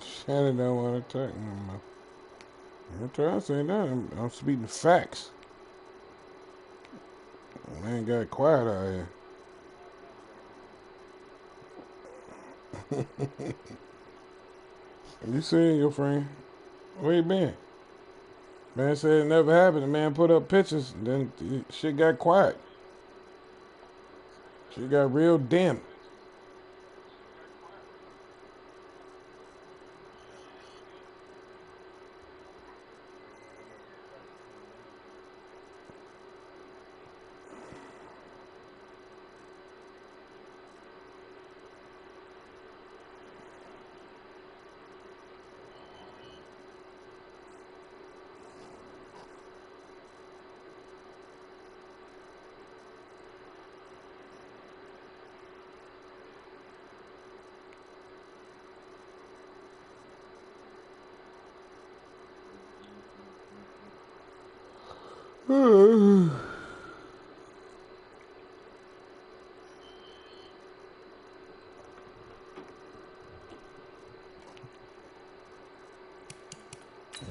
Shannon don't want to talk no more. I'm trying to say that. I'm speaking facts. Man got quiet out here. You seen your friend? Where you been? Man said it never happened. The man put up pictures, and then shit got quiet. She got real dim.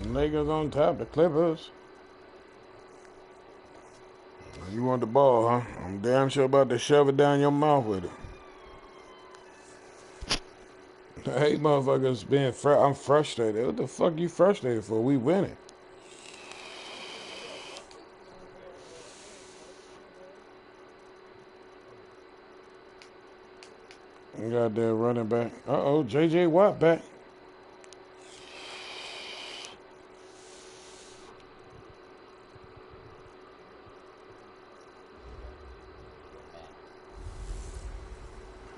Lakers on top, the Clippers. You want the ball, huh? I'm damn sure about to shove it down your mouth with it. I hate motherfuckers being I'm frustrated. What the fuck you frustrated for? We winning. Got that running back. Uh-oh, J.J. Watt back.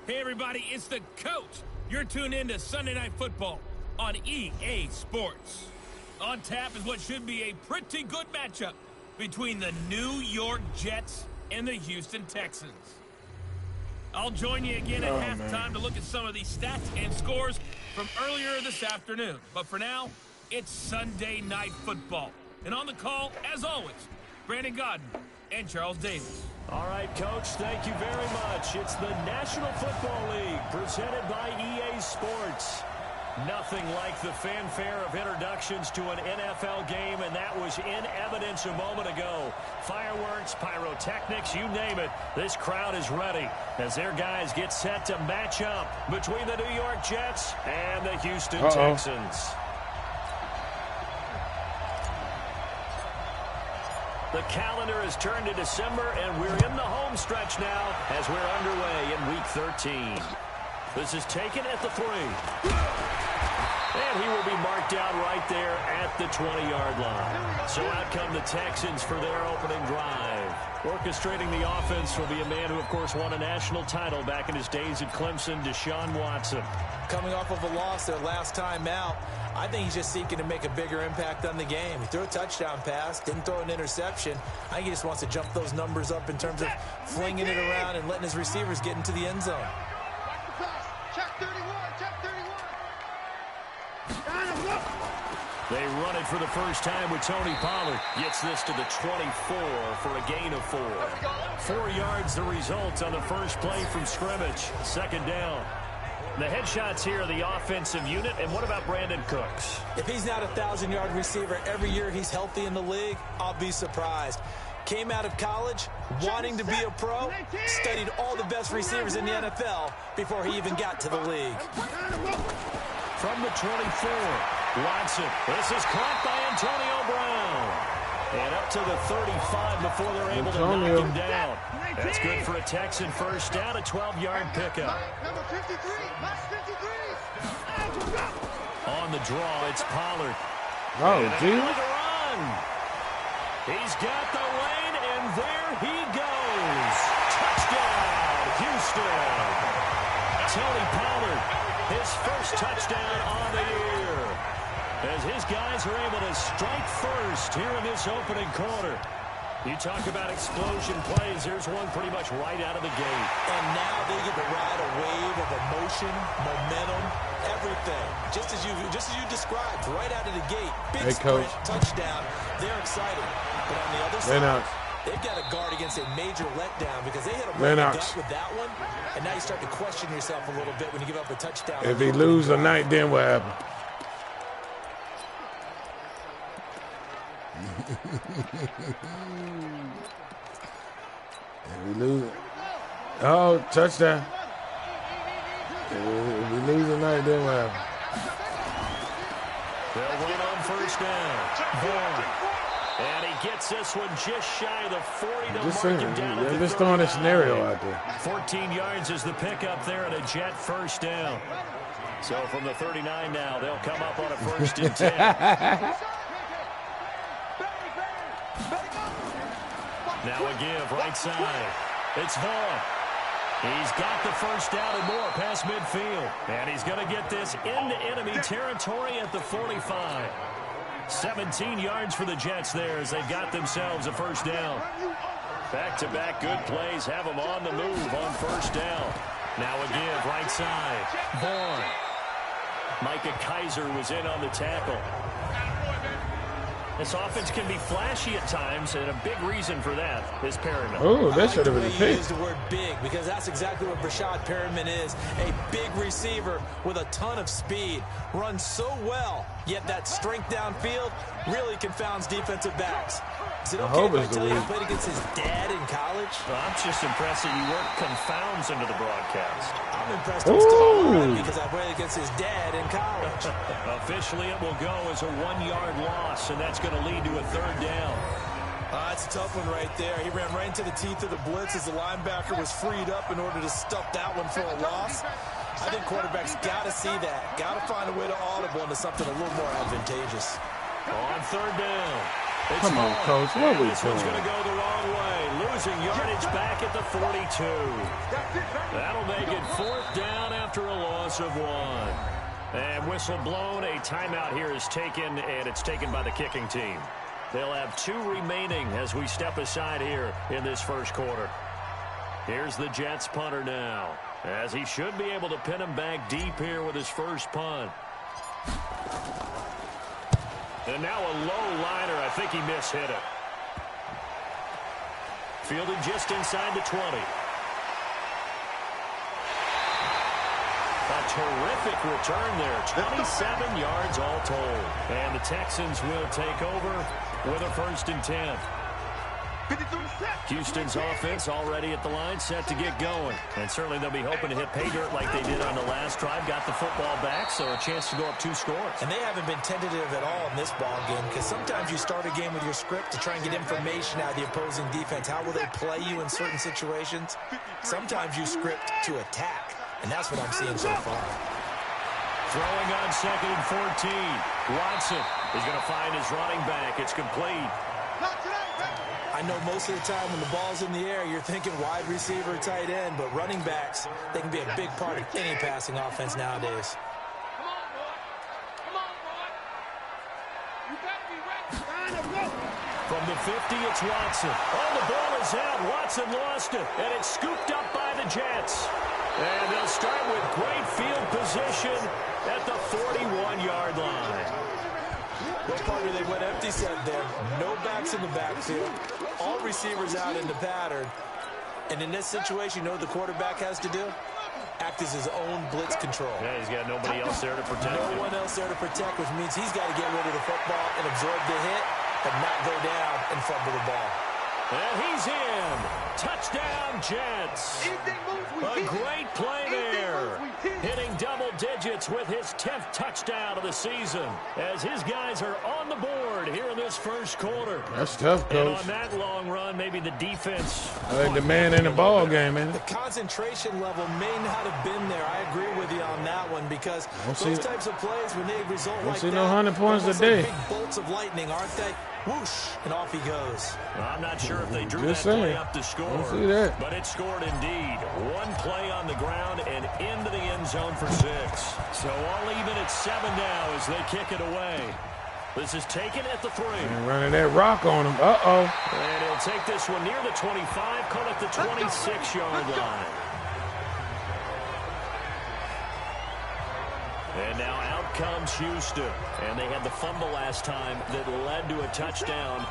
Hey everybody, it's the coach. You're tuned in to Sunday Night Football on EA Sports. On tap is what should be a pretty good matchup between the New York Jets and the Houston Texans. I'll join you again at halftime to look at some of these stats and scores from earlier this afternoon. But for now, it's Sunday Night Football. And on the call, as always, Brandon Godden and Charles Davis. All right, Coach, thank you very much. It's the National Football League presented by EA Sports. Nothing like the fanfare of introductions to an NFL game, and that was in evidence a moment ago. Fireworks, pyrotechnics, you name it. This crowd is ready as their guys get set to match up between the New York Jets and the Houston Texans. The calendar has turned to December, and we're in the home stretch now as we're underway in Week 13. This is taken at the 3. And he will be marked down right there at the 20-yard line. So out come the Texans for their opening drive. Orchestrating the offense will be a man who, of course, won a national title back in his days at Clemson, Deshaun Watson. Coming off of a loss their last time out, I think he's just seeking to make a bigger impact on the game. He threw a touchdown pass, didn't throw an interception. I think he just wants to jump those numbers up in terms of flinging it around and letting his receivers get into the end zone. Check 31, check 31. They run it for the first time with Tony Pollard. Gets this to the 24 for a gain of 4. 4 yards the result on the first play from scrimmage. Second down. The headshots here are the offensive unit. And what about Brandon Cooks? If he's not a 1,000-yard receiver every year he's healthy in the league, I'll be surprised. Came out of college wanting to be a pro, studied all the best receivers in the NFL before he even got to the league. From the 24, Watson. This is caught by Antonio Brown. And up to the 35 before they're able to knock him down. That's good for a Texan first down, a 12-yard pickup. Number 53, that's 53. On the draw, it's Pollard. Oh, gee. He's got the lane, and there he goes. Touchdown, Houston. Tony Pollard, his first touchdown on the year. As his guys are able to strike first here in this opening quarter. You talk about explosion plays. Here's one pretty much right out of the gate. And now they get to ride a wave of emotion, momentum, everything. Just as you described, right out of the gate. Big sprint, touchdown. They're excited. But on the other side, They've got to guard against a major letdown because they hit a right in the gut with that one, and now you start to question yourself a little bit when you give up a touchdown. If he lose tonight, then what happened? If we lose it. Oh, touchdown. If we lose tonight, then what happened? They'll run on first down. Bourne. And he gets this one just shy of the 40 to Just mark him down at the just throwing a 39. scenario out there. 14 yards is the pickup there and a Jet first down. So from the 39 now, they'll come up on a 1st and 10. Now a give, right side. It's Vaughn. He's got the first down and more past midfield. And he's going to get this into enemy territory at the 45. 17 yards for the Jets there as they've got themselves a first down. Back-to-back good plays have them on the move on first down. Now a give, right side. Vaughn. Micah Kaiser was in on the tackle. This offense can be flashy at times, and a big reason for that is Perryman. Oh, that should have been a pick. pick. Use the word big because that's exactly what Brashad Perryman is. A big receiver with a ton of speed. Runs so well, yet that strength downfield really confounds defensive backs. Is it okay if I tell you he played against his dad in college? Well, I'm just impressed that you worked confounds into the broadcast. I'm impressed he's still alive because I played against his dad in college. Officially, it will go as a 1-yard loss, and that's going to lead to a 3rd down. That's a tough one right there. He ran right into the teeth of the blitz as the linebacker was freed up in order to stuff that one for a loss. I think quarterbacks got to see that. Got to find a way to audible into something a little more advantageous. On 3rd down. Come on, Coach. What are we This one's going to go the wrong way. Losing yardage back at the 42. That'll make it 4th down after a loss of 1. And whistle blown. A timeout here is taken, and it's taken by the kicking team. They'll have 2 remaining as we step aside here in this first quarter. Here's the Jets punter now, as he should be able to pin him back deep here with his first punt. And now a low liner. I think he mishit it. Fielded just inside the 20. A terrific return there. 27 yards all told. And the Texans will take over with a 1st and 10. Houston's offense already at the line, set to get going. And certainly they'll be hoping to hit pay dirt like they did on the last drive. Got the football back, so a chance to go up 2 scores. And they haven't been tentative at all in this ball game because sometimes you start a game with your script to try and get information out of the opposing defense. How will they play you in certain situations? Sometimes you script to attack, and that's what I'm seeing so far. Throwing on 2nd and 14. Watson is going to find his running back. It's complete. I know most of the time when the ball's in the air, you're thinking wide receiver, tight end, but running backs, they can be a big part of any passing offense nowadays. From the 50, it's Watson. Oh, the ball is out. Watson lost it, and it's scooped up by the Jets. And they'll start with great field position at the 41-yard line. Well, partner, they went empty set there. No backs in the backfield. All receivers out in the pattern. And in this situation, you know what the quarterback has to do? Act as his own blitz control. Yeah, he's got nobody else there to protect him. No one else there to protect, which means he's got to get rid of the football and absorb the hit and not go down and fumble the ball. And he's in. Touchdown, Jets. A great play there. Hitting double digits with his 10th touchdown of the season as his guys are on the board here in this first quarter. That's tough, Coach. And on that long run, maybe the defense. I like the man in the ball game, man. The concentration level may not have been there. I agree with you on that one because those types of plays, when they result like that, no 100 points a day. Like big bolts of lightning, aren't they? Whoosh, and off he goes. Well, I'm not sure if they drew that play up to score, but it scored indeed. One play on the ground and into the end zone for 6. So all even at 7 now as they kick it away. This is taken at the 3. And running that rock on him. Uh-oh. And he'll take this one near the 25, call it the 26-yard line. And now out comes Houston. And they had the fumble last time that led to a touchdown.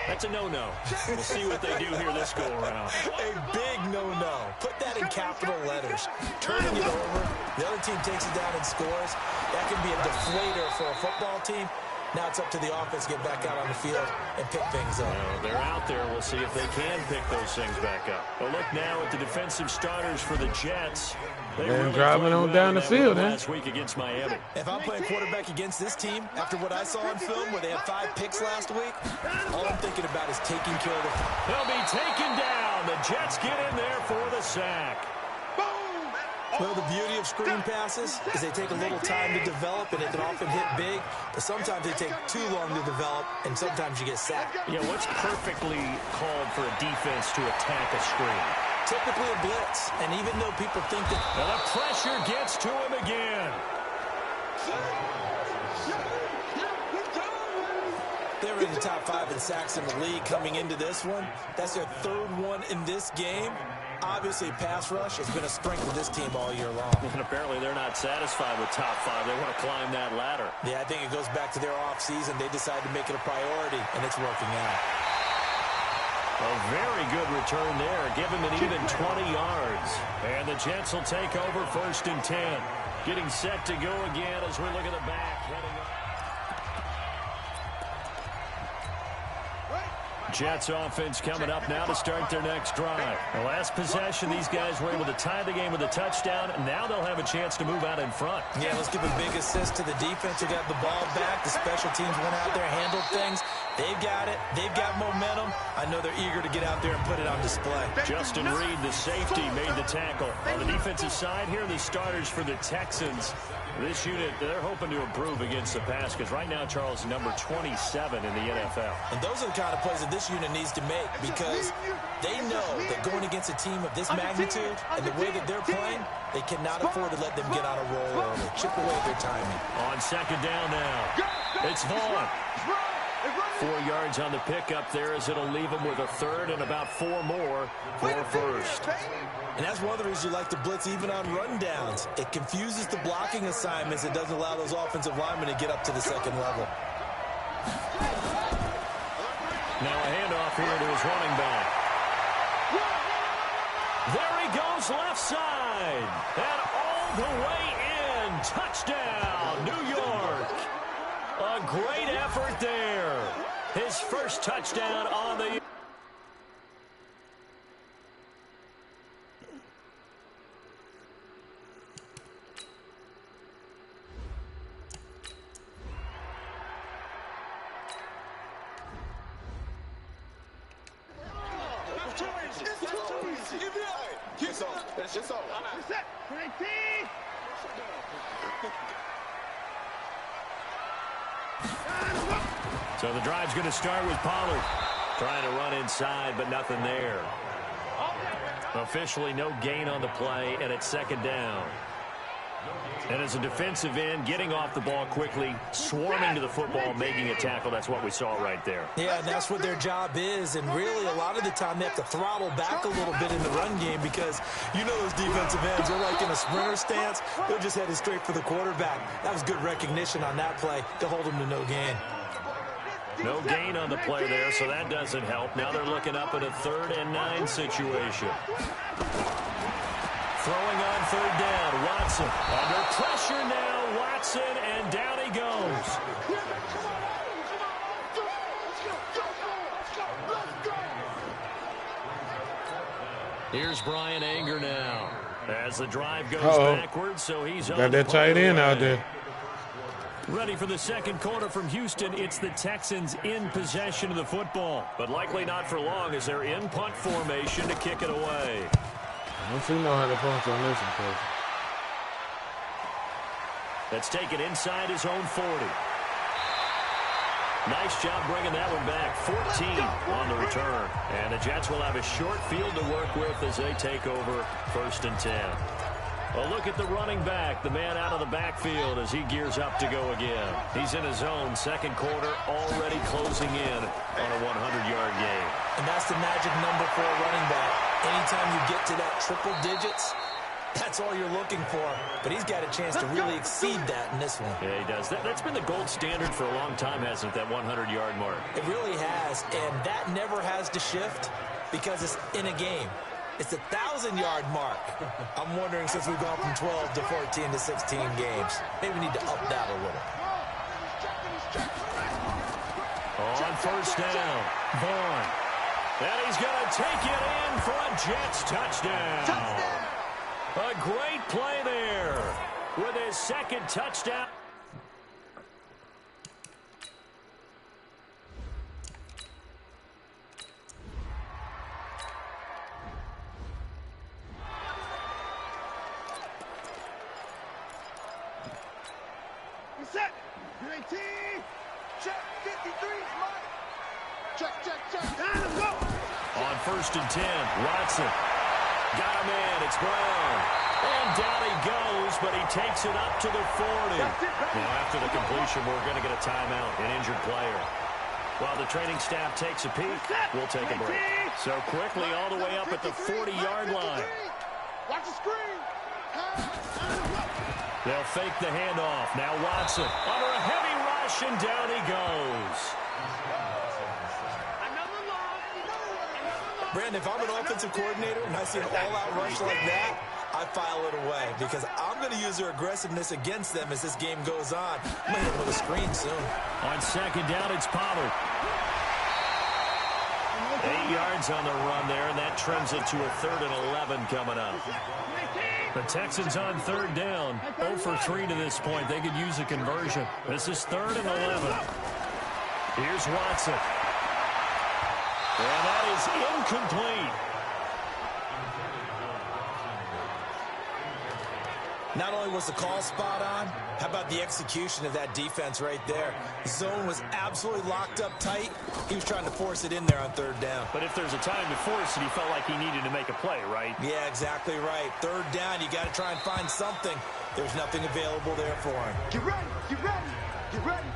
That's a no-no. We'll see what they do here this go-around. A big no-no. Put that in capital letters. Turning it over. The other team takes it down and scores. That can be a deflator for a football team. Now it's up to the offense to get back out on the field and pick things up. Well, they're out there. We'll see if they can pick those things back up. A look now at the defensive starters for the Jets. They're driving on down the field, last week against Miami. If I'm playing quarterback against this team, after what I saw on film where they had 5 picks last week, all I'm thinking about is taking care of the... They'll be taken down. The Jets get in there for the sack. Well, the beauty of screen passes is they take a little time to develop, and it can often hit big, but sometimes they take too long to develop, and sometimes you get sacked. Yeah, what's perfectly called for a defense to attack a screen? Typically a blitz, and even though people think that... Now the pressure gets to him again. They were in the top 5 in sacks in the league coming into this one. That's their 3rd one in this game. Obviously, pass rush has been a strength of this team all year long. And apparently they're not satisfied with top 5. They want to climb that ladder. Yeah, I think it goes back to their offseason. They decided to make it a priority, and it's working out. A very good return there. Give him an even 20 yards. And the Jets will take over 1st and 10. Getting set to go again as we look at the back. Heading up. Jets offense coming up now to start their next drive. The last possession, these guys were able to tie the game with a touchdown, and now they'll have a chance to move out in front. Yeah, let's give a big assist to the defense who got the ball back. The special teams went out there, handled things. They've got it. They've got momentum. I know they're eager to get out there and put it on display. Justin Reed, the safety, made the tackle. On the defensive side, here are the starters for the Texans. This unit, they're hoping to improve against the pass because right now, Charles, number 27 in the NFL. And those are the kind of plays that this unit needs to make because they know that going against a team of this magnitude and the way that they're playing, they cannot afford to let them get on a roll or chip away at their timing. On 2nd down now, it's Vaughn. 4 yards on the pickup there as it'll leave them with a 3rd and about 4 more for 1st. And that's one of the reasons you like to blitz even on rundowns. It confuses the blocking assignments. It doesn't allow those offensive linemen to get up to the 2nd level. Now a handoff here to his running back. There he goes left side. And all the way in. Touchdown, New York. A great effort there. His 1st touchdown on the... So the drive's going to start with Pollard. Trying to run inside, but nothing there. Officially no gain on the play, and it's 2nd down. And as a defensive end, getting off the ball quickly, swarming to the football, making a tackle, that's what we saw right there. Yeah, and that's what their job is. And really, a lot of the time, they have to throttle back a little bit in the run game because you know those defensive ends, they're like in a sprinter stance. They're just headed straight for the quarterback. That was good recognition on that play to hold them to no gain. No gain on the play there, so that doesn't help. Now they're looking up at a 3rd and 9 situation. Throwing on 3rd down, Watson. Under pressure now, Watson, and down he goes. Here's Brian Anger now. As the drive goes backwards, so he's got that tight end out there. Ready for the 2nd quarter from Houston. It's the Texans in possession of the football, but likely not for long as they're in punt formation to kick it away. I don't see no 100 points on this one, Coach. That's taken inside his own 40. Nice job bringing that one back. 14 on the return. And the Jets will have a short field to work with as they take over 1st and 10. A look at the running back, the man out of the backfield as he gears up to go again. He's in his own 2nd quarter, already closing in on a 100-yard game. And that's the magic number for a running back. Anytime you get to that triple digits, That's all you're looking for. But he's got a chance to really exceed that in this one. Yeah, he does. That's been the gold standard for a long time, hasn't it, that 100-yard mark? It really has, and that never has to shift because it's in a game. It's a 1,000-yard mark. I'm wondering, since we've gone from 12 to 14 to 16 games, maybe we need to up that a little. On first down, Vaughn. And he's going to take it in for a Jets touchdown. A great play there with his second touchdown. Set. 19. Check. 53. Check. Time to go. On first and 10, Watson. Got him in. It's Brown. And down he goes, but he takes it up to the 40. Now, after the completion, we're going to get a timeout, an injured player. While the training staff takes a peek, we'll take a break. So quickly all the way up at the 40-yard line. Watch the screen. They'll fake the handoff. Now Watson under a heavy rush, and down he goes. Brandon, if I'm an offensive coordinator and I see an all-out rush like that, I file it away because I'm going to use their aggressiveness against them as this game goes on. I'm going to hit them with a screen soon. On second down, it's Pollard. 8 yards on the run there, and that trims it to a 3rd and 11 coming up. The Texans on third down, 0 for 3 to this point. They could use a conversion. This is 3rd and 11. Here's Watson. And that is incomplete. Not only was the call spot on, how about the execution of that defense right there? The zone was absolutely locked up tight. He was trying to force it in there on 3rd down. But if there's a time to force it, he felt like he needed to make a play, right? Yeah, exactly right. 3rd down, you got to try and find something. There's nothing available there for him. Get ready.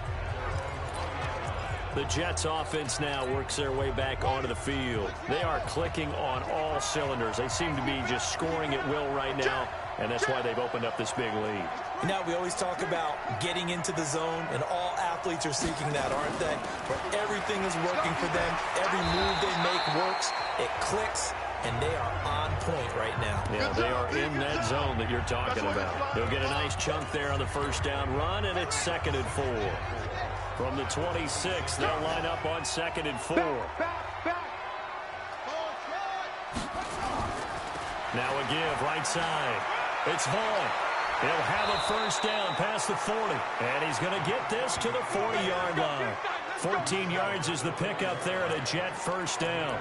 The Jets offense now works their way back onto the field. They are clicking on all cylinders. They seem to be just scoring at will right now, and that's why they've opened up this big lead. Now, we always talk about getting into the zone, and all athletes are seeking that, aren't they? Where everything is working for them. Every move they make works. It clicks, and they are on point right now. Yeah, they are in that zone that you're talking about. They'll get a nice chunk there on the first down run, and it's 2nd and 4. From the 26, they'll line up on 2nd and 4. Now a give, right side. It's Vaughn. He'll have a first down past the 40. And he's going to get this to the 40-yard line. 14 yards is the pickup there at a Jet first down.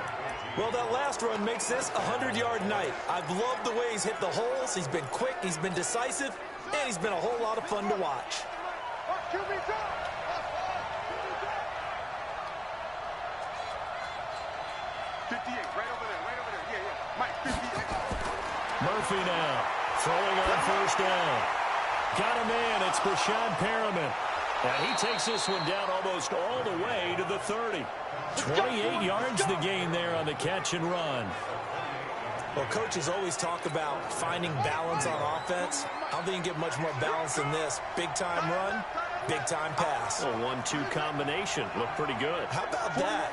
Well, that last run makes this a 100-yard night. I've loved the way he's hit the holes. He's been quick, he's been decisive, and he's been a whole lot of fun to watch. 58, right over there. Yeah. Mike, 58. Murphy now, throwing on first down. Got him in, it's Brashad Perriman. And he takes this one down almost all the way to the 30. 28 yards the gain there on the catch and run. Well, coaches always talk about finding balance on offense. I don't think you can get much more balance than this. Big-time run, big-time pass. A 1-2 combination. Looked pretty good. How about that?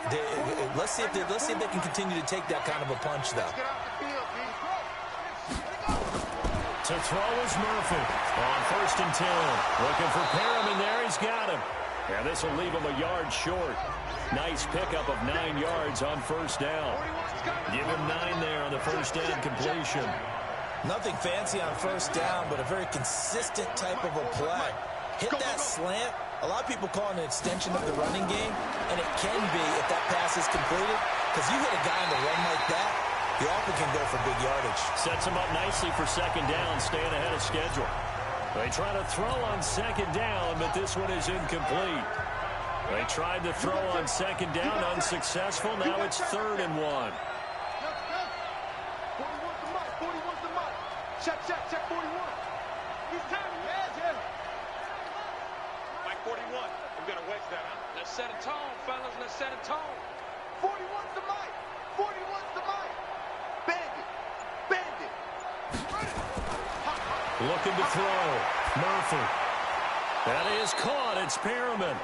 Let's see if they can continue to take that kind of a punch, though. To throw is Murphy. On first and 10. Looking for Perriman there. He's got him. And this will leave him a yard short. Nice pickup of 9 yards on first down. Give him 9 there on the first down completion. Nothing fancy on first down, but a very consistent type of a play. Hit that slant. A lot of people call it an extension of the running game, and it can be if that pass is completed, because you hit a guy on the run like that, he often can go for big yardage. Sets him up nicely for second down, staying ahead of schedule. They try to throw on second down, but this one is incomplete. They tried to throw on second down, unsuccessful. Now it's 3rd and 1. 41's the mark. Check 41. He's timing. Yeah. Mike, 41. We got to wedge that, huh? Let's set a tone, fellas. Let's set a tone. 41's the mic. 41's the mic. Bandit. Bandit. Looking to throw. Murphy. That is caught. It's Perriman.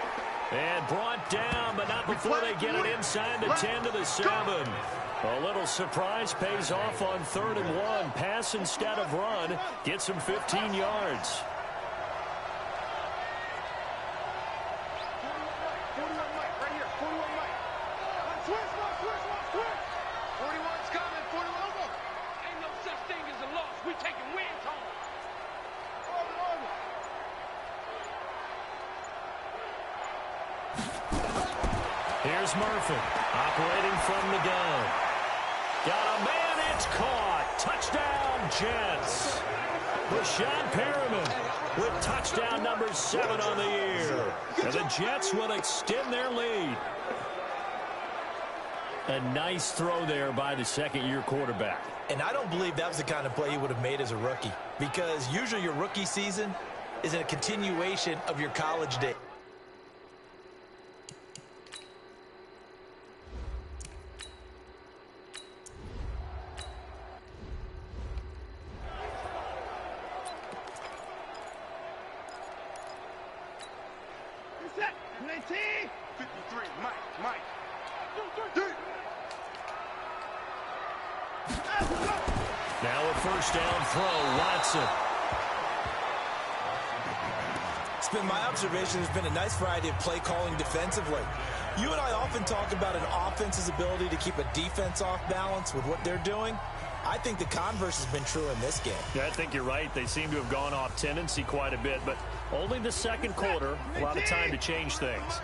And brought down, but not before they get it inside the 10 to the 7. A little surprise pays off on 3rd and 1. Pass instead of run. Gets him 15 yards. 41 Mike, right here. 41 Mike. Switch. 41's coming. 41. Ain't no such thing as a loss. We taking wins home. Here's Murphy, operating from the gun. Got a man, it's caught. Touchdown, Jets. Rashad Perriman with touchdown number 7 on the year. And the Jets will extend their lead. A nice throw there by the second-year quarterback. And I don't believe that was the kind of play he would have made as a rookie, because usually your rookie season is a continuation of your college day. Set. 19. 53. Mike. Now a first down throw, Watson. It's been my observation there's been a nice variety of play calling defensively. You and I often talk about an offense's ability to keep a defense off balance with what they're doing. I think the converse has been true in this game. Yeah, I think you're right. They seem to have gone off tendency quite a bit, but only the second quarter, a lot of time to change things.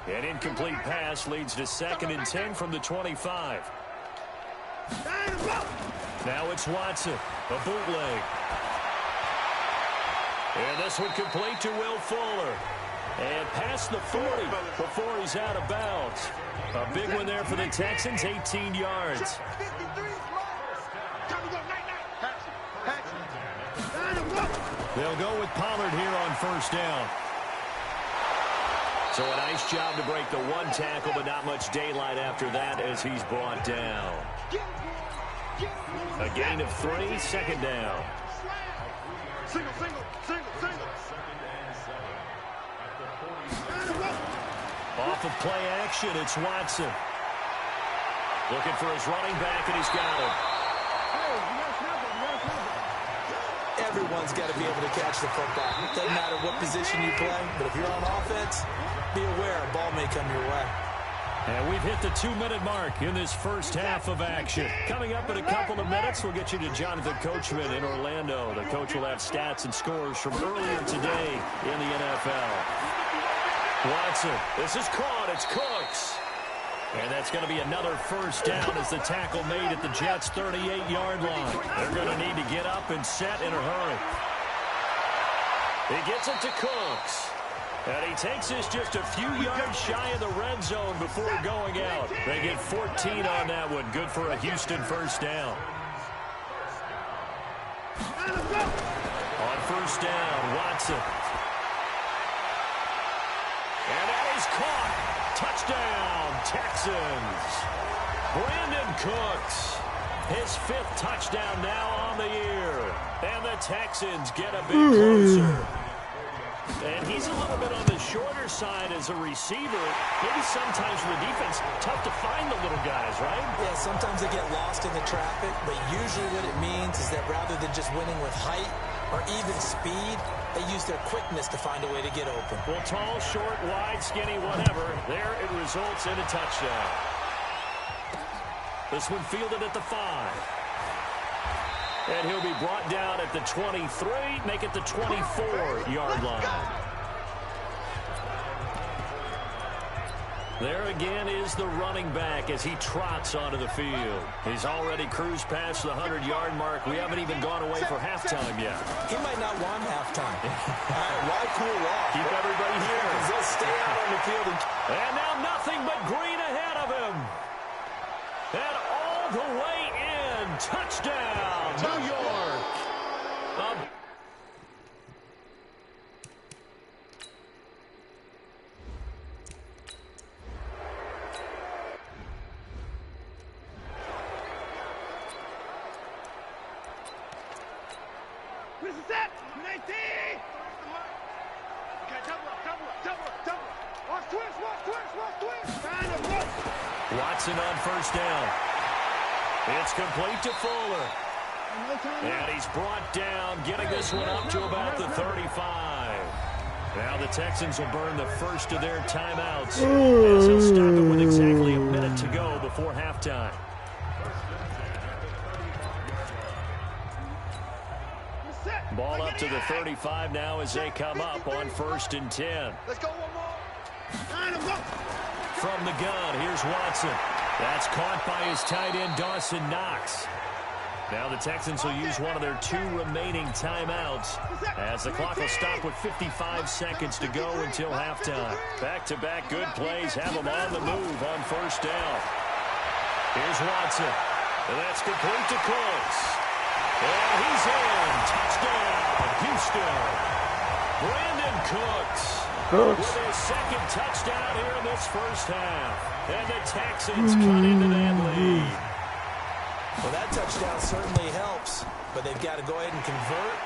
An incomplete pass leads to 2nd and 10 from the 25. Now it's Watson, a bootleg. And this one complete to Will Fuller. And past the 40 before he's out of bounds. A big one there for the Texans, 18 yards. They'll go with Pollard here on first down. So a nice job to break the 1 tackle, but not much daylight after that as he's brought down. A gain of 3, 2nd down. Single. Off of play action, it's Watson. Looking for his running back, and he's got him. Everyone's got to be able to catch the football. It doesn't matter what position you play, but if you're on offense, be aware a ball may come your way. And we've hit the 2-minute mark in this first half of action. Coming up in a couple of minutes, we'll get you to Jonathan Coachman in Orlando. The coach will have stats and scores from earlier today in the NFL. Watson, this is caught. It's Cooks. And that's going to be another first down as the tackle made at the Jets' 38-yard line. They're going to need to get up and set in a hurry. He gets it to Cooks. And he takes this just a few yards shy of the red zone before going out. They get 14 on that one. Good for a Houston first down. On first down, Watson. And that is caught. Touchdown, Texans. Brandon Cooks. His 5th touchdown now on the year. And the Texans get a bit closer. And he's a little bit on the shorter side as a receiver. Maybe sometimes for the defense, tough to find the little guys, right? Yeah, sometimes they get lost in the traffic, but usually what it means is that rather than just winning with height or even speed, they use their quickness to find a way to get open. Well, tall, short, wide, skinny, whatever, there it results in a touchdown. This one fielded at the 5. And he'll be brought down at the 23, make it the 24-yard line. There again is the running back as he trots onto the field. He's already cruised past the 100-yard mark. We haven't even gone away for halftime yet. He might not want halftime. All right, why cool off? Keep everybody here. They'll stay out on the field. And now nothing but green ahead of him. And all the way in. Touchdown, New York. Watson on first down. It's complete to Fuller. And he's brought down, getting this one up to about the 35. Now the Texans will burn the first of their timeouts as they'll stop it with exactly a minute to go before halftime. Ball up to the 35 now as they come up on 1st and 10. Let's go one more. From the gun, here's Watson. That's caught by his tight end, Dawson Knox. Now the Texans will use one of their 2 remaining timeouts as the clock will stop with 55 seconds to go until halftime. Back-to-back good plays have them on the move on 1st down. Here's Watson. And that's complete to Cooks. And he's in. Touchdown, Houston. Brandon Cooks. With his 2nd touchdown here in this first half. And the Texans cut into that lead. Well, that touchdown certainly helps, but they've got to go ahead and convert,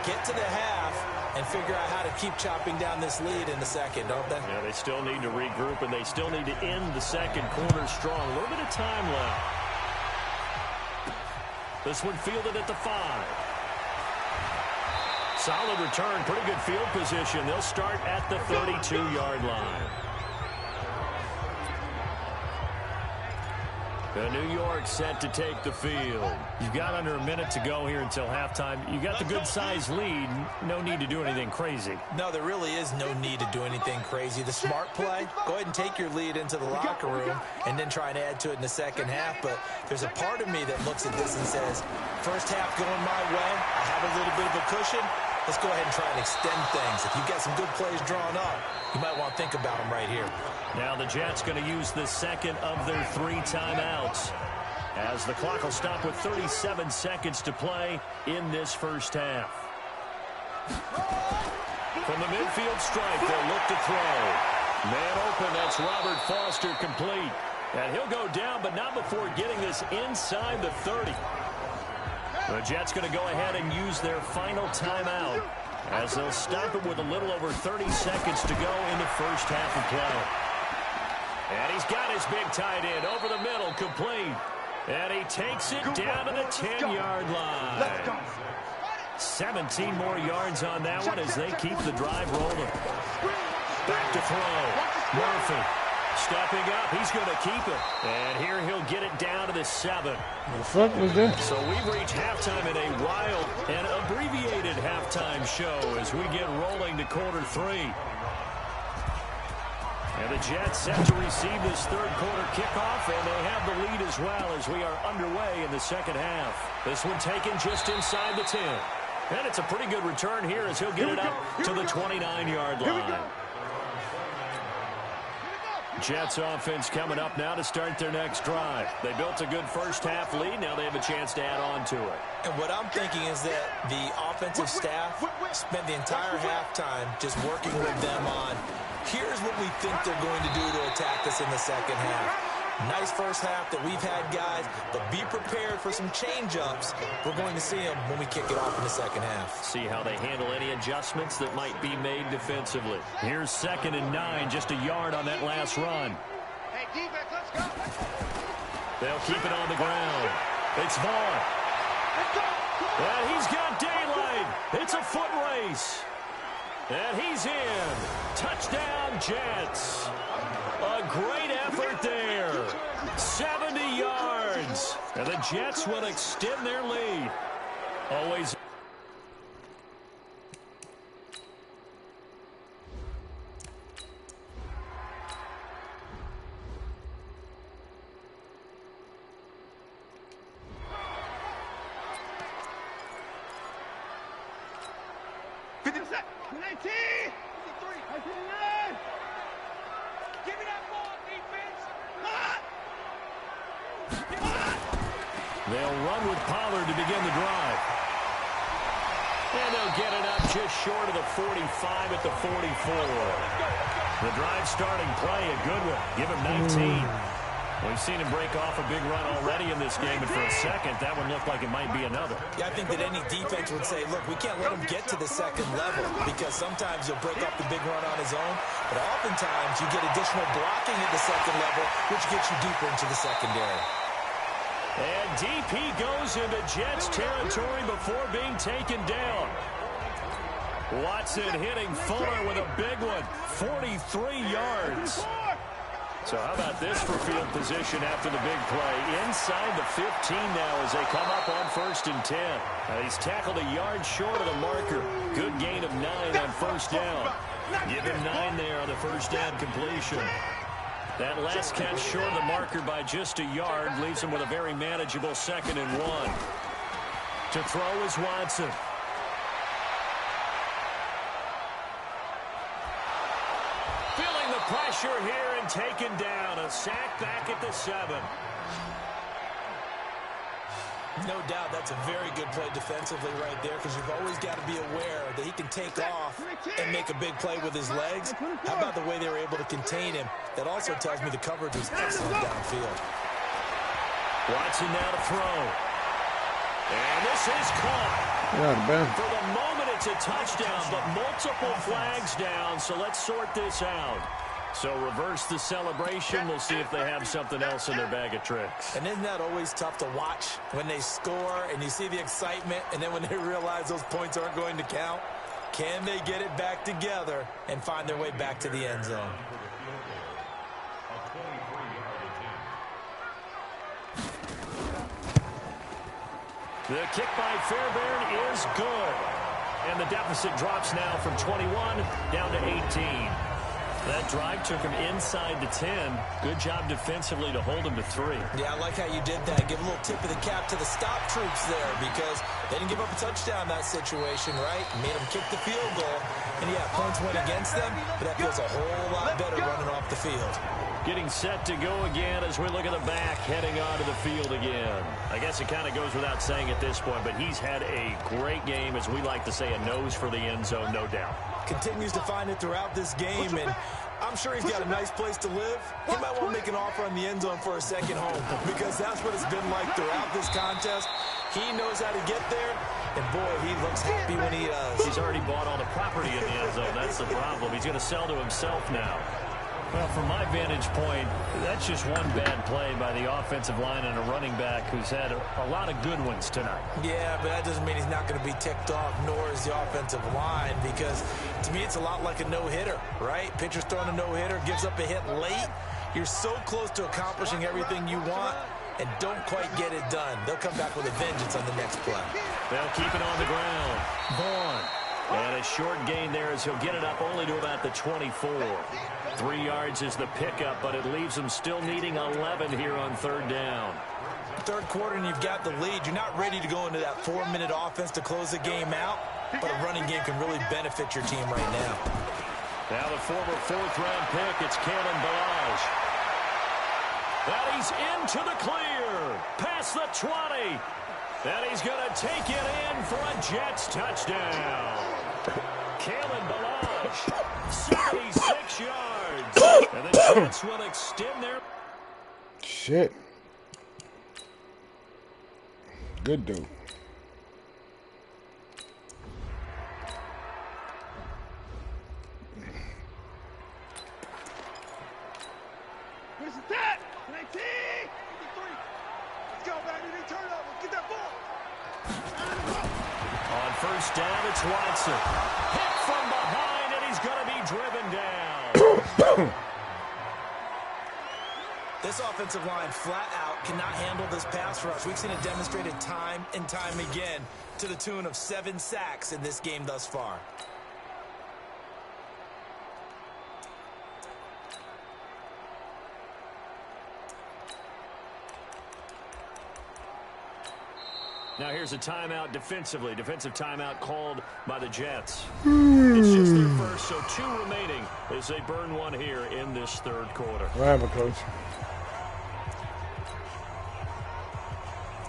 get to the half, and figure out how to keep chopping down this lead in the second, don't they? Yeah, they still need to regroup, and they still need to end the second quarter strong. A little bit of time left. This one fielded at the 5. Solid return, pretty good field position. They'll start at the 32-yard line. New York set to take the field. You've got under a minute to go here until halftime. You got the good-sized lead. No need to do anything crazy. No, there really is no need to do anything crazy. The smart play, go ahead and take your lead into the locker room and then try and add to it in the second half. But there's a part of me that looks at this and says, first half going my way, I have a little bit of a cushion. Let's go ahead and try and extend things. If you've got some good plays drawn up, you might want to think about them right here. Now the Jets going to use the 2nd of their 3 timeouts as the clock will stop with 37 seconds to play in this first half. From the midfield stripe, they'll look to throw. Man open, that's Robert Foster complete. And he'll go down, but not before getting this inside the 30. The Jets going to go ahead and use their final timeout as they'll stop it with a little over 30 seconds to go in the first half of play. And he's got his big tight end over the middle, complete. And he takes it down to the 10-yard line. 17 more yards on that one as they keep the drive rolling. Back to throw. Murphy stepping up. He's going to keep it. And here he'll get it down to the 7. The fuck was that? So we've reached halftime in a wild and abbreviated halftime show as we get rolling to quarter 3. And the Jets set to receive this third quarter kickoff, and they have the lead as well as we are underway in the second half. This one taken just inside the 10. And it's a pretty good return here as he'll get it up to the 29-yard line. Jets offense coming up now to start their next drive. They built a good first half lead. Now they have a chance to add on to it. And what I'm thinking is that the offensive staff spent the entire halftime just working with them on, here's what we think they're going to do to attack us in the second half. Nice first half that we've had, guys, but be prepared for some change-ups. We're going to see them when we kick it off in the second half. See how they handle any adjustments that might be made defensively. Here's 2nd and 9, just a yard on that last run. Hey, defense, let's go. They'll keep it on the ground. It's Vaughn. And he's got daylight. It's a foot race. And he's in. Touchdown, Jets. A great effort there. 70 yards. And the Jets will extend their lead. Always. They'll run with Pollard to begin the drive. And they'll get it up just short of the 45 at the 44. The drive starting play, a good one. Give him 19. We've seen him break off a big run already in this game, and for a second, that one looked like it might be another. Yeah, I think that any defense would say, look, we can't let him get to the second level because sometimes he'll break off the big run on his own, but oftentimes you get additional blocking at the second level, which gets you deeper into the secondary. And DP goes into Jets territory before being taken down. Watson hitting Fuller with a big one, 43 yards. So how about this for field position after the big play? Inside the 15 now as they come up on 1st and 10. Now he's tackled a yard short of the marker. Good gain of 9 on 1st down. Give him 9 there on the 1st down completion. That last catch short of the marker by just a yard leaves him with a very manageable 2nd and 1. To throw is Watson. Feeling the pressure here and taken down. A sack back at the 7. No doubt that's a very good play defensively right there because you've always got to be aware that he can take off and make a big play with his legs. How about the way they were able to contain him? That also tells me the coverage was excellent downfield. Watson now to throw. And this is caught. For the moment, it's a touchdown, but multiple flags down, so let's sort this out. So reverse the celebration. We'll see if they have something else in their bag of tricks. And isn't that always tough to watch when they score and you see the excitement and then when they realize those points aren't going to count? Can they get it back together and find their way back to the end zone? The kick by Fairbairn is good. And the deficit drops now from 21 down to 18. That drive took him inside the 10. Good job defensively to hold him to 3. Yeah, I like how you did that. Give a little tip of the cap to the stop troops there because they didn't give up a touchdown in that situation, right? Made them kick the field goal. And, yeah, points went against them, but that feels a whole lot better running off the field. Getting set to go again as we look at the back, heading onto the field again. I guess it kind of goes without saying at this point, but he's had a great game, as we like to say, a nose for the end zone, no doubt. Continues to find it throughout this game, and I'm sure he's got a nice place to live. He might want to make an offer on the end zone for a second home because that's what it's been like throughout this contest. He knows how to get there, and boy, he looks happy when he does. He's already bought all the property in the end zone. That's the problem. He's going to sell to himself now. Well, from my vantage point, that's just one bad play by the offensive line and a running back who's had a lot of good ones tonight. Yeah, but that doesn't mean he's not going to be ticked off, nor is the offensive line, because to me it's a lot like a no-hitter, right? Pitcher's throwing a no-hitter, gives up a hit late. You're so close to accomplishing everything you want and don't quite get it done. They'll come back with a vengeance on the next play. They'll keep it on the ground. Vaughn. And a short gain there as he'll get it up only to about the 24. 3 yards is the pickup, but it leaves him still needing 11 here on 3rd down. Third quarter and you've got the lead. You're not ready to go into that 4-minute offense to close the game out, but a running game can really benefit your team right now. Now the former 4th-round pick, it's Kalen Balaj. And he's into the clear. Past the 20. And he's going to take it in for a Jets touchdown. Kalen Balaj, 76 yards. And the Jets will extend their... Shit. Good dude. Where's the stat? 19! 53. Let's go, baby. They turn over. Get that ball. On 1st down, it's Watson. Hit from behind, and he's going to be driven down. This offensive line flat out cannot handle this pass rush. We've seen it demonstrated time and time again to the tune of 7 sacks in this game thus far. Now here's a timeout defensively. Defensive timeout called by the Jets. It's just their first, so 2 remaining as they burn one here in this 3rd quarter. What happened, Coach?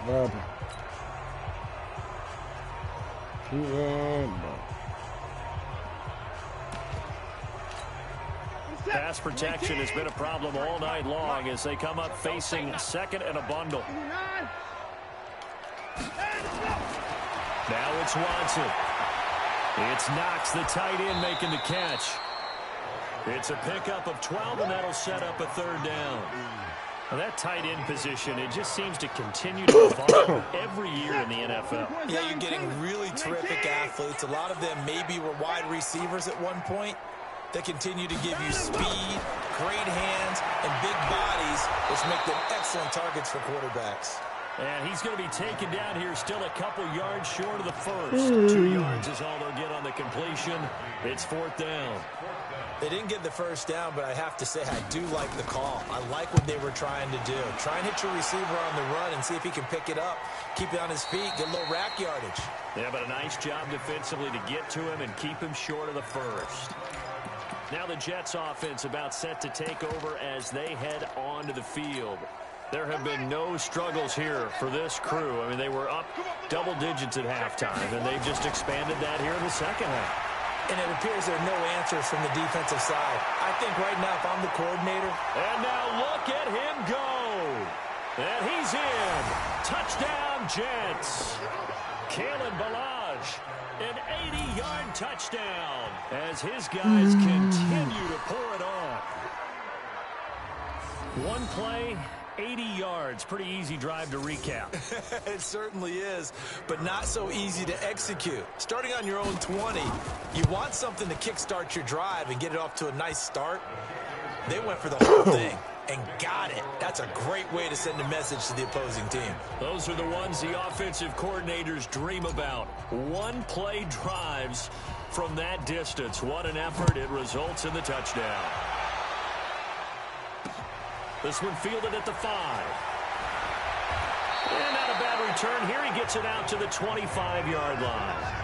What happened? Pass protection has been a problem all night long as they come up facing second and a bundle. Now it's Watson. It's Knox, the tight end, making the catch. It's a pickup of 12, and that'll set up a third down. Now that tight end position, it just seems to continue to evolve every year in the NFL. Yeah, you're getting really terrific athletes. A lot of them maybe were wide receivers at one point. They continue to give you speed, great hands, and big bodies, which make them excellent targets for quarterbacks. And he's going to be taken down here still a couple yards short of the first. 2 yards is all they'll get on the completion. It's fourth down. They didn't get the first down, but I have to say I do like the call. I like what they were trying to do. Try and hit your receiver on the run and see if he can pick it up. Keep it on his feet, get a little rack yardage. Yeah, but a nice job defensively to get to him and keep him short of the first. Now the Jets offense about set to take over as they head onto the field. There have been no struggles here for this crew. I mean, they were up double digits at halftime, and they've just expanded that here in the second half. And it appears there are no answers from the defensive side. I think right now, if I'm the coordinator. And now look at him go. And he's in. Touchdown, Jets. Kalen Ballage, an 80-yard touchdown as his guys continue to pour it on. One play, 80 yards. Pretty easy drive to recap. It certainly is, but not so easy to execute. Starting on your own 20, you want something to kickstart your drive and get it off to a nice start. They went for the whole thing and got it. That's a great way to send a message to the opposing team. Those are the ones the offensive coordinators dream about. One-play drives from that distance. What an effort. It results in the touchdown. This one fielded at the 5. And not a bad return. Here he gets it out to the 25-yard line.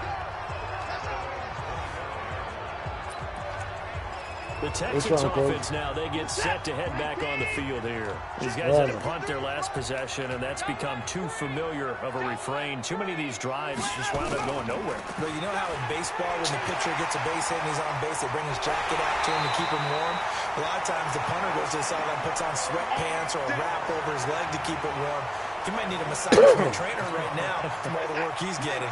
The Texans offense now, they get set to head back on the field here. These guys had to punt their last possession, and that's become too familiar of a refrain. Too many of these drives just wound up going nowhere. Well, you know how in baseball, when the pitcher gets a base hit and he's on base, they bring his jacket out to him to keep him warm? A lot of times the punter goes to the sideline, puts on sweatpants or a wrap over his leg to keep it warm. He might need a massage from a trainer right now from all the work he's getting.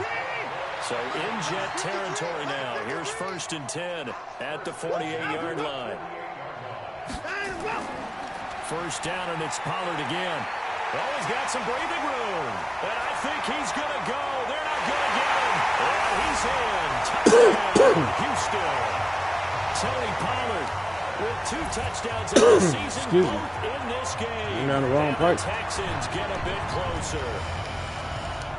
So in Jet territory now. Here's 1st and 10 at the 48-yard line. First down, and it's Pollard again. Oh, he's got some breathing room. And I think he's going to go. They're not going to get him. And he's in. Touchdown, Houston. Tony Pollard with 2 touchdowns in the season, both in this game. You're on the wrong pipe. The Texans get a bit closer.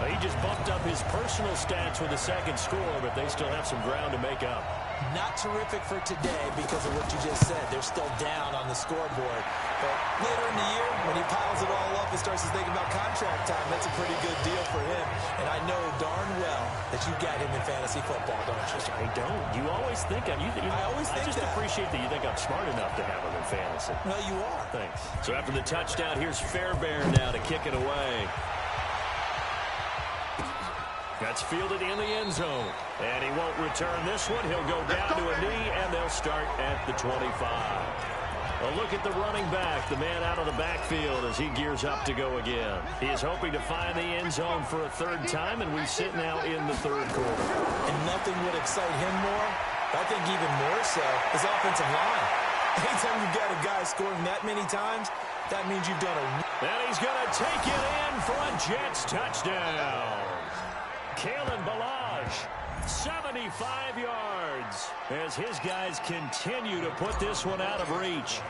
He just bumped up his personal stats with a second score, but they still have some ground to make up. Not terrific for today because of what you just said. They're still down on the scoreboard. But later in the year, when he piles it all up and starts to think about contract time, that's a pretty good deal for him. And I know darn well that you got him in fantasy football, don't you? I don't. You always think I just appreciate that you think I'm smart enough to have him in fantasy. Well, you are. Thanks. So after the touchdown, here's Fairbairn now to kick it away. That's fielded in the end zone. And he won't return this one. He'll go down to a knee, and they'll start at the 25. A look at the running back, the man out of the backfield as he gears up to go again. He is hoping to find the end zone for a third time, and we sit now in the third quarter. And nothing would excite him more, I think even more so, his offensive line. Anytime you've got a guy scoring that many times, that means you've done a... And he's going to take it in for a Jets touchdown. Kalen Ballage, 75 yards, as his guys continue to put this one out of reach.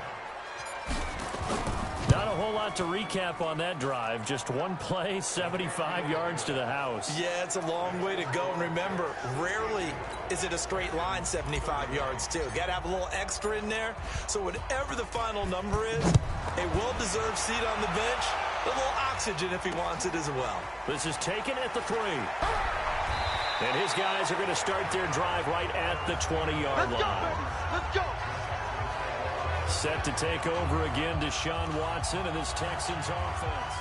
Not a whole lot to recap on that drive. Just one play, 75 yards to the house. Yeah, it's a long way to go. And remember, rarely is it a straight line 75 yards, too. Got to have a little extra in there. So whatever the final number is, a well-deserved seat on the bench, a little oxygen if he wants it as well. This is taken at the 3. And his guys are going to start their drive right at the 20-yard line. Let's go. Set to take over again, Deshaun Watson and this Texans offense.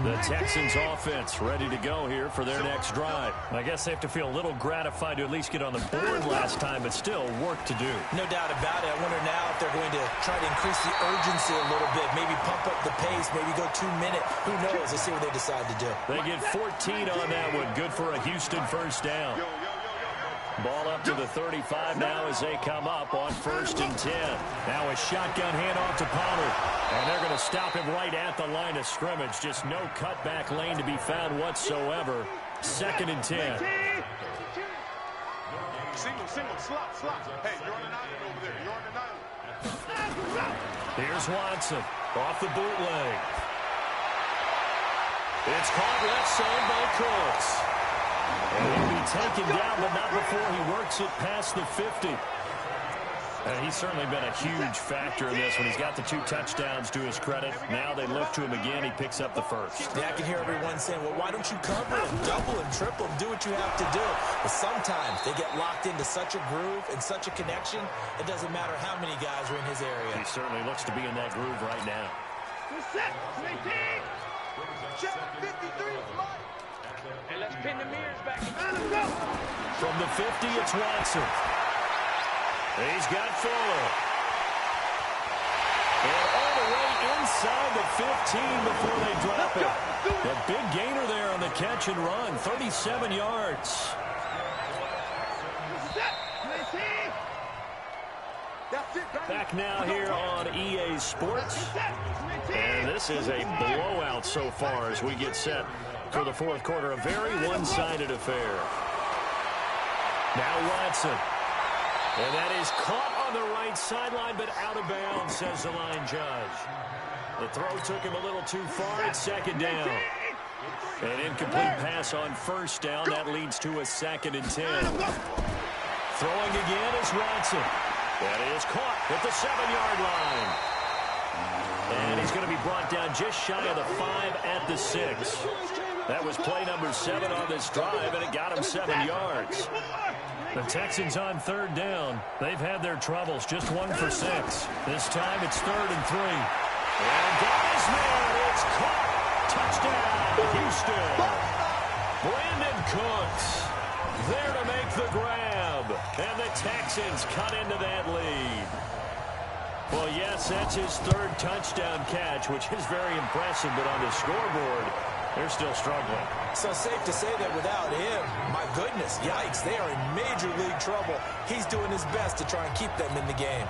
The Texans offense ready to go here for their next drive. I guess they have to feel a little gratified to at least get on the board last time, but still work to do. No doubt about it. I wonder now if they're going to try to increase the urgency a little bit, maybe pump up the pace, maybe go 2 minute. Who knows? Let's see what they decide to do. They get 14 on that one. Good for a Houston first down. Ball up to the 35 now as they come up on 1st and 10. Now a shotgun handoff to Pollard. And they're going to stop him right at the line of scrimmage. Just no cutback lane to be found whatsoever. 2nd and 10. Single, slot. Hey, you're on an island over there. You're on an island. Here's Watson off the bootleg. It's caught left side by Cooks. And he'll be taken down, but not before he works it past the 50. And he's certainly been a huge factor in this when he's got the 2 touchdowns to his credit. Now they look to him again. He picks up the first. Yeah, I can hear everyone saying, well, why don't you cover him, double him, triple him, do what you have to do. But sometimes they get locked into such a groove and such a connection, it doesn't matter how many guys are in his area. He certainly looks to be in that groove right now. Set, 18. Check, 53, and let's pin the mirrors back. From the 50, it's Watson. He's got Fuller. And all the way inside the 15 before they drop it. A big gainer there on the catch and run, 37 yards. Back now here on EA Sports. And this is a blowout so far as we get set for the 4th quarter. A very one-sided affair. Now Watson. And that is caught on the right sideline, but out of bounds, says the line judge. The throw took him a little too far. It's 2nd down. An incomplete pass on 1st down. That leads to a 2nd and 10. Throwing again is Watson. That is caught at the 7-yard line. And he's going to be brought down just shy of the 5 at the 6. That was play number 7 on this drive, and it got him 7 yards. The Texans on 3rd down. They've had their troubles, just 1 for 6. This time it's 3rd and 3. And got his man. It's caught. Touchdown, Houston. Brandon Cooks there to make the grab. And the Texans cut into that lead. Well, yes, that's his 3rd touchdown catch, which is very impressive, but on the scoreboard, they're still struggling. So safe to say that without him, my goodness, yikes, they are in major league trouble. He's doing his best to try and keep them in the game.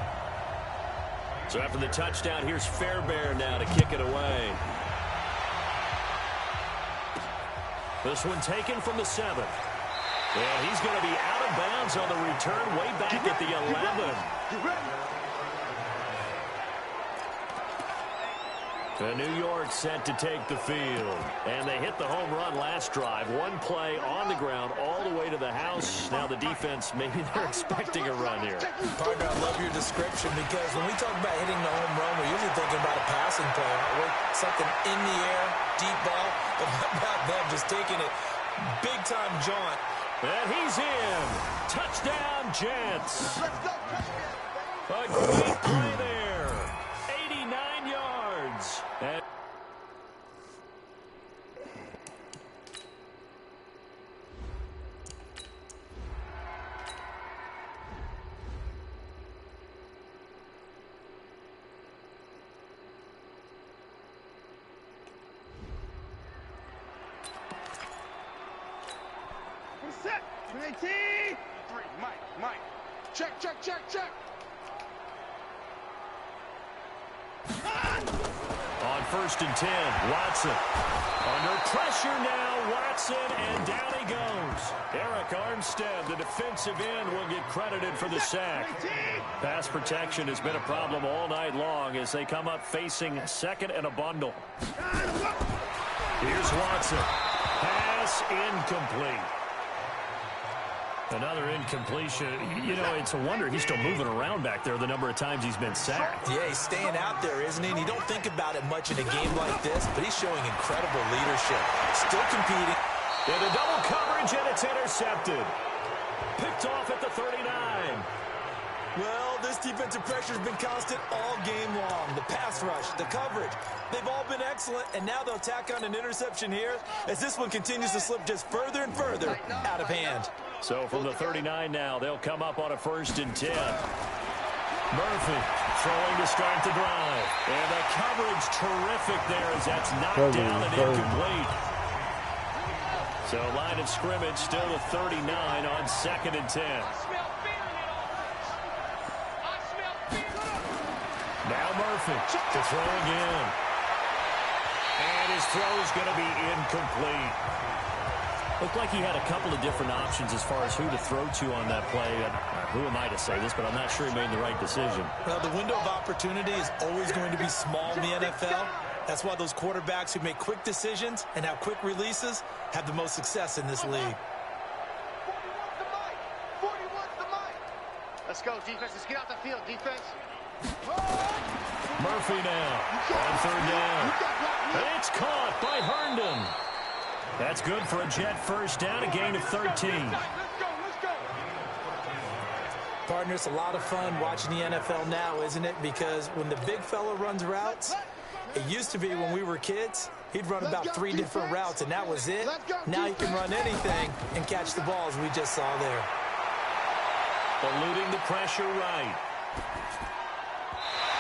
So after the touchdown, here's Fairbairn now to kick it away. This one taken from the 7. And he's going to be out of bounds on the return way back at the 11. The New York set to take the field. And they hit the home run last drive. 1 play on the ground all the way to the house. Now the defense, maybe they're expecting a run here. Partner, I love your description because when we talk about hitting the home run, we're usually thinking about a passing play, aren't we? Something in the air, deep ball. But how about them just taking it big-time jaunt? And he's in. Touchdown, Jets. A great play there. 89 yards. And Set, 19. 3, Mike. Check. on 1st and 10, Watson. Under pressure now, Watson, and down he goes. Eric Armstead, the defensive end, will get credited for the sack. Pass protection has been a problem all night long as they come up facing 2nd and a bundle. Here's Watson. Pass incomplete. Another incompletion. You know, it's a wonder he's still moving around back there the number of times he's been sacked. Yeah, he's staying out there, isn't he? And you don't think about it much in a game like this, but he's showing incredible leadership. Still competing. Into double coverage, and it's intercepted. Picked off at the 39. Well, this defensive pressure has been constant all game long. The pass rush, the coverage, they've all been excellent, and now they'll tack on an interception here as this one continues to slip just further and further out of hand. So from the 39 now, they'll come up on a 1st and 10. Murphy throwing to start the drive. And the coverage terrific there as that's knocked down and incomplete. So line of scrimmage still the 39 on 2nd and 10. Now Murphy to throw again. And his throw is going to be incomplete. Looked like he had a couple of different options as far as who to throw to on that play. Who am I to say this, but I'm not sure he made the right decision. Well, the window of opportunity is always going to be small in the NFL. That's why those quarterbacks who make quick decisions and have quick releases have the most success in this league. 41's the mic. Let's go, defense. Let's get out the field, defense. Murphy now on 3rd down. And it's caught by Herndon. That's good for a Jet 1st down, a gain of 13. Let's go. Partner, it's a lot of fun watching the NFL now, isn't it? Because when the big fella runs routes, it used to be when we were kids, he'd run about 3 different routes, and that was it. Now he can run anything and catch the balls we just saw there. Eluding the pressure right.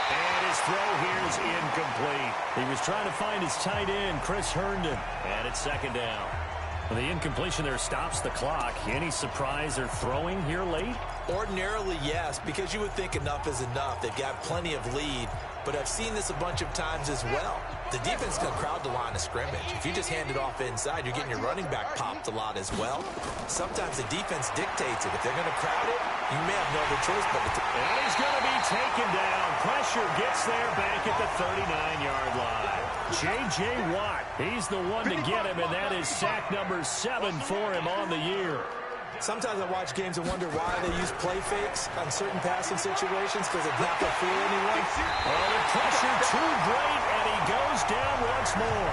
And his throw here is incomplete. He was trying to find his tight end, Chris Herndon. And it's 2nd down. Well, the incompletion there stops the clock. Any surprise they're throwing here late? Ordinarily, yes, because you would think enough is enough. They've got plenty of lead, but I've seen this a bunch of times as well. The defense can crowd the line of scrimmage. If you just hand it off inside, you're getting your running back popped a lot as well. Sometimes the defense dictates it. If they're going to crowd it, you may have no other choice but to... And he's going to be taken down. Pressure gets there back at the 39-yard line. J.J. Watt, he's the one to get him, and that is sack number 7 for him on the year. Sometimes I watch games and wonder why they use play fakes on certain passing situations because it's not going to fool anyone. Well, the pressure too great, and he goes down once more.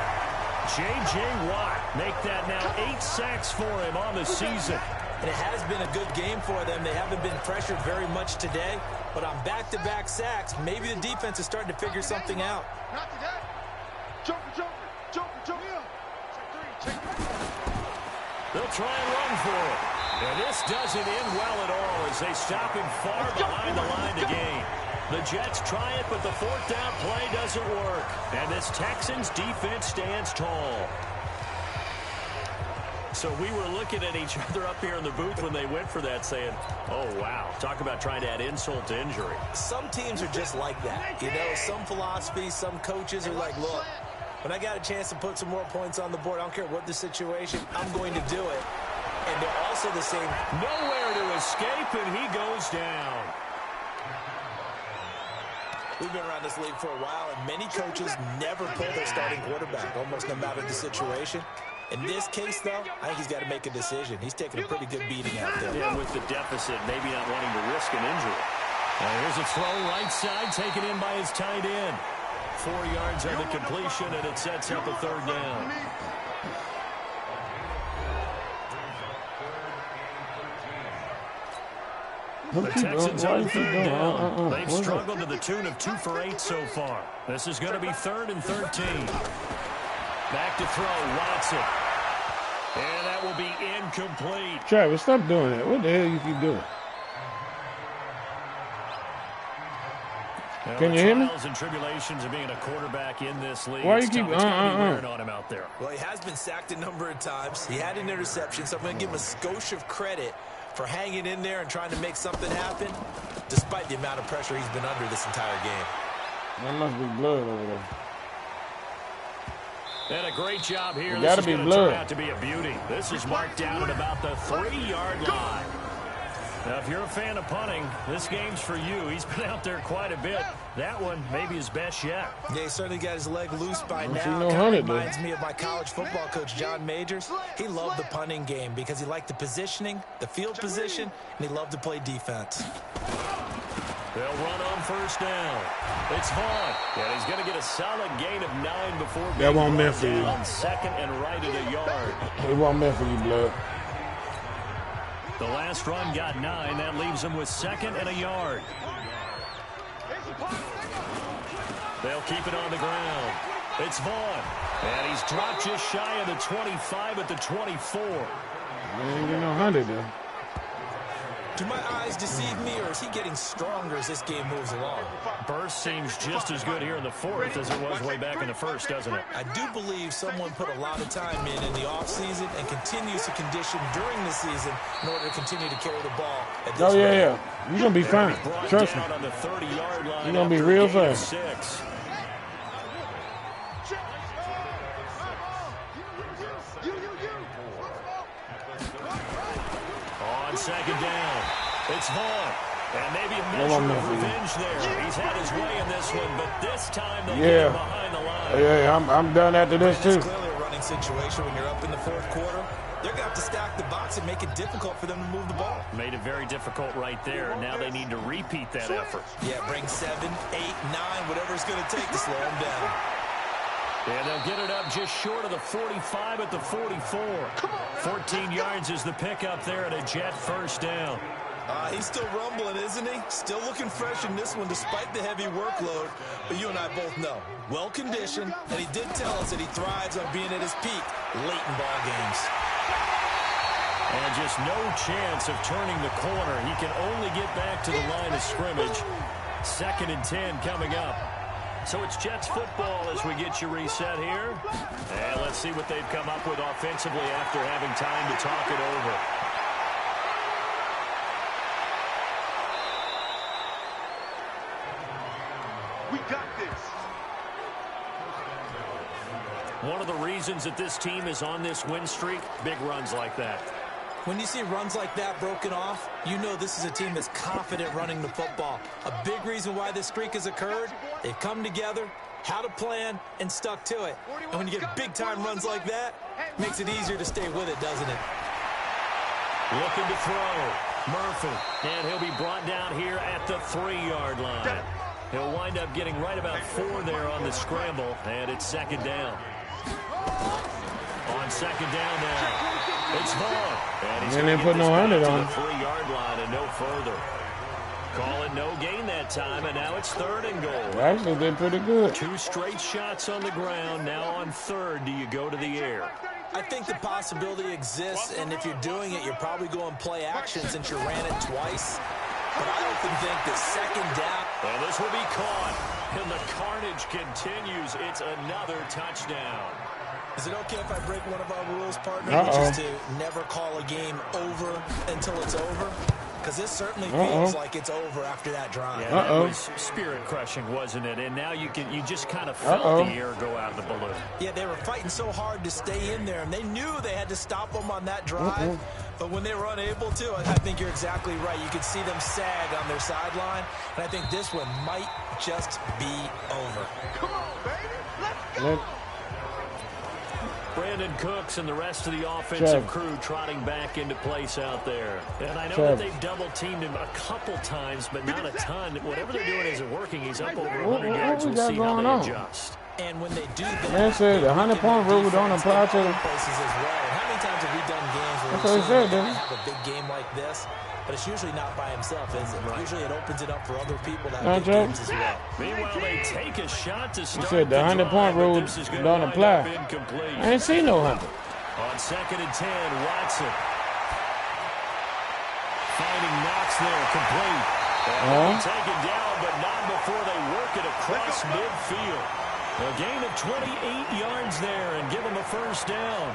J.J. Watt make that now 8 sacks for him on the season. And it has been a good game for them. They haven't been pressured very much today, but on back-to-back sacks, maybe the defense is starting to figure something out. Not today. Joker. Check 3. They'll try and run for it. And this doesn't end well at all as they stop him far behind the line to gain. The Jets try it, but the 4th down play doesn't work. And this Texans defense stands tall. So we were looking at each other up here in the booth when they went for that saying, oh, wow, talk about trying to add insult to injury. Some teams are just like that. You know, some philosophies, some coaches are like, look, when I got a chance to put some more points on the board, I don't care what the situation, I'm going to do it. And they're also the same. Nowhere to escape, and he goes down. We've been around this league for a while, and many coaches never pull their starting quarterback, almost no matter the situation. In this case, though, I think he's got to make a decision. He's taking a pretty good beating out there. Yeah, with the deficit, maybe not wanting to risk an injury. Now here's a throw right side, taken in by his tight end. 4 yards on the completion, and it sets up a 3rd down. The Texans on 3rd down. They've struggled to the tune of 2 for 8 so far. This is going to be 3rd and 13. Back to throw, Watson. And that will be incomplete. Travis, stop doing that. What the hell you keep doing? Now, can you hear me? Trials and tribulations of being a quarterback in this league. Why you keep wearing on him out there? Well, he has been sacked a number of times. He had an interception, so I'm going to give him a skosh of credit for hanging in there and trying to make something happen, despite the amount of pressure he's been under this entire game. There must be blood over there. And a great job here. This is going to turn out to be a beauty. This is marked down at about the 3-yard line. Now, if you're a fan of punting, this game's for you. He's been out there quite a bit. That one maybe his best yet. Yeah, he certainly got his leg loose by now. No Kind of reminds me of my college football coach, John Majors. He loved the punting game because he liked the positioning, the field position, and he loved to play defense. They'll run on 1st down. It's Vaughn. And he's going to get a solid gain of 9 before being that won't meant for you. On 2nd and right at a yard. It won't meant for you, blood. The last run got 9. That leaves them with 2nd and a yard. They'll keep it on the ground. It's Vaughn. And he's dropped just shy of the 25 at the 24. Man, you know 100 though. Do my eyes deceive me, or is he getting stronger as this game moves along? Burst seems just as good here in the 4th as it was way back in the 1st, doesn't it? I do believe someone put a lot of time in the offseason and continues to condition during the season in order to continue to carry the ball at this rate. Yeah. You're going to be fine. Trust me. On the 30-yard line. You're going to be real fine. 6. On 2nd down, it's Vaughn. And maybe a measure of revenge there. He's had his way in this one, but this time they'll get him behind the line. Yeah, I'm done after this, too. It's clearly a running situation when you're up in the 4th quarter. They're going to have to stack the box and make it difficult for them to move the ball. Made it very difficult right there. Now they need to repeat that effort. Yeah, bring 7, 8, 9, whatever it's going to take to slow them down. And they'll get it up just short of the 45 at the 44. 14 yards is the pickup there at a Jet first down. He's still rumbling, isn't he? Still looking fresh in this one despite the heavy workload. But you and I both know, well-conditioned, and he did tell us that he thrives on being at his peak late in ball games. And just no chance of turning the corner. He can only get back to the line of scrimmage. 2nd and 10 coming up. So it's Jets football as we get you reset here. And let's see what they've come up with offensively after having time to talk it over. We got this. One of the reasons that this team is on this win streak, big runs like that. When you see runs like that broken off, you know this is a team that's confident running the football. A big reason why this streak has occurred, they've come together, had a plan, and stuck to it. And when you get big-time runs like that, it makes it easier to stay with it, doesn't it? Looking to throw. Murphy. And he'll be brought down here at the 3-yard line. He'll wind up getting right about 4 there on the scramble, and it's 2nd down. On 2nd down now. It's Vaughn. And he's going to put no 100 on the 3-yard line and no further. Call it no gain that time, and now it's 3rd and goal. Actually, they're pretty good. 2 straight shots on the ground. Now on 3rd, do you go to the air? I think the possibility exists, and if you're doing it, you're probably going play action since you ran it twice. But I often think that 2nd down. And this will be caught, and the carnage continues. It's another touchdown. Is it okay if I break one of our rules, partner, which is to never call a game over until it's over? Because this certainly feels like it's over after that drive. Yeah, that was spirit-crushing, wasn't it? And now you just kind of felt the air go out of the balloon. Yeah, they were fighting so hard to stay in there, and they knew they had to stop them on that drive. But when they were unable to, I think you're exactly right. You could see them sag on their sideline, and I think this one might just be over. Come on, baby. Let's go. Brandon Cooks and the rest of the offensive crew trotting back into place out there. And I know that they've double-teamed him a couple times, but not a ton. Whatever they're doing isn't working. He's up over 100 yards. We'll see how they adjust. And when they do that, man said the 100-point rule don't apply to them. Places as well. How many times have we done games where That's what he said, didn't he? have a big game like this? But it's usually not by himself, is it? Right. Usually it opens it up for other people to have big games as well. Meanwhile, they take a shot to start. He said the 100-point rule don't apply. I ain't seen no 100. On 2nd and 10, Watson. Finding Knox there, complete. Taken down, but not before they work it across midfield. A gain of 28 yards there and give them a first down.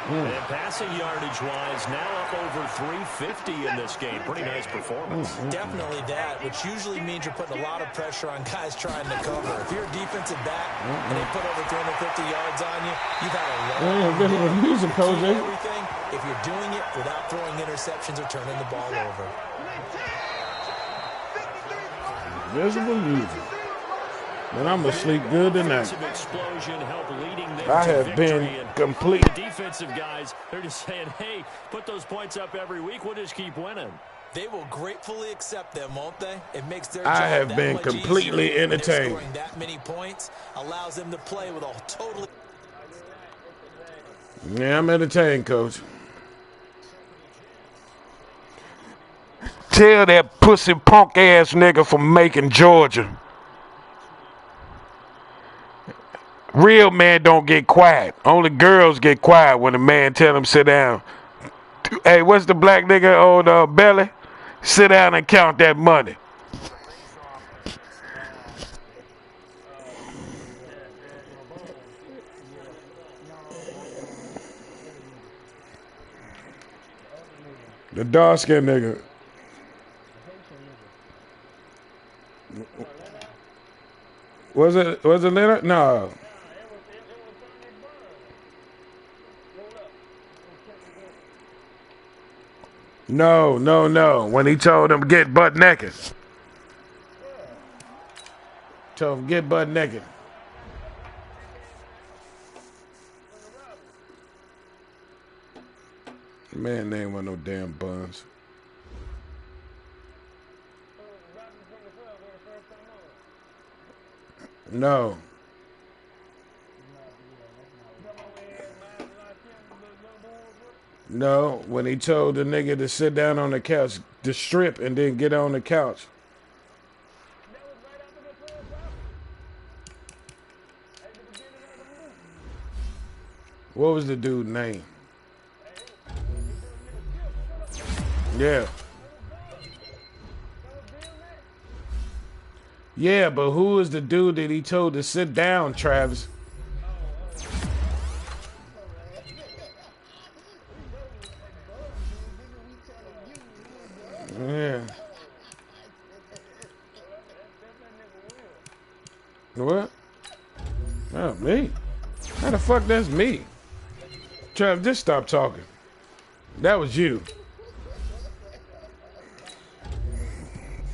And passing yardage-wise, now up over 350 in this game. Pretty nice performance. Definitely that, which usually means you're putting a lot of pressure on guys trying to cover. If you're a defensive back and they put over 350 yards on you, you've had a long music, everything if you're doing it without throwing interceptions or turning the ball over. Visible music. And I'm going to sleep good tonight. Explosion help leading them I to have been victory. complete. The defensive guys, they're just saying, hey, put those points up every week. We'll just keep winning. They will gratefully accept them, won't they? It makes their job I have that been much completely easier. entertained. Scoring that many points allows them to play with a totally. Yeah, I'm entertained, Coach. Tell that pussy punk ass nigga from Macon, Georgia. Real men don't get quiet. Only girls get quiet when a man tell them sit down. Hey, what's the black nigga on belly? Sit down and count that money. The dark skinned nigga. Was it Leonard? No. No. When he told him get butt naked. Told him get butt naked. Man, they ain't want no damn buns. No. No, when he told the nigga to sit down on the couch, to strip and then get on the couch. What was the dude's name? Yeah. Yeah, but who is the dude that he told to sit down, Travis? Yeah. What? Oh, me? How the fuck that's me? Travis, just stop talking. That was you.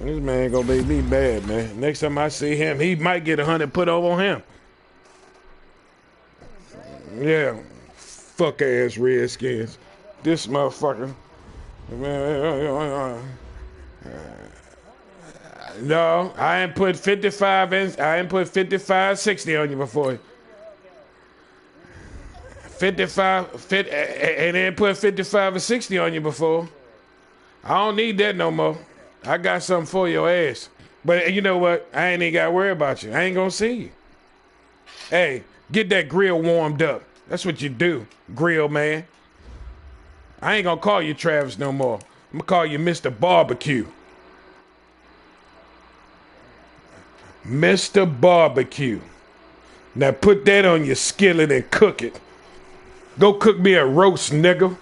This man gonna make me mad, man. Next time I see him, he might get 100 put over on him. Yeah. Fuck ass Redskins. This motherfucker. No, I ain't put 55 in. I ain't put 55, 60 on you before. 55, and then put 55 or 60 on you before. I don't need that no more. I got something for your ass. But you know what? I ain't even got to worry about you. I ain't going to see you. Hey, get that grill warmed up. That's what you do, grill man. I ain't going to call you Travis no more. I'm going to call you Mr. Barbecue. Mr. Barbecue. Now put that on your skillet and cook it. Go cook me a roast, nigga.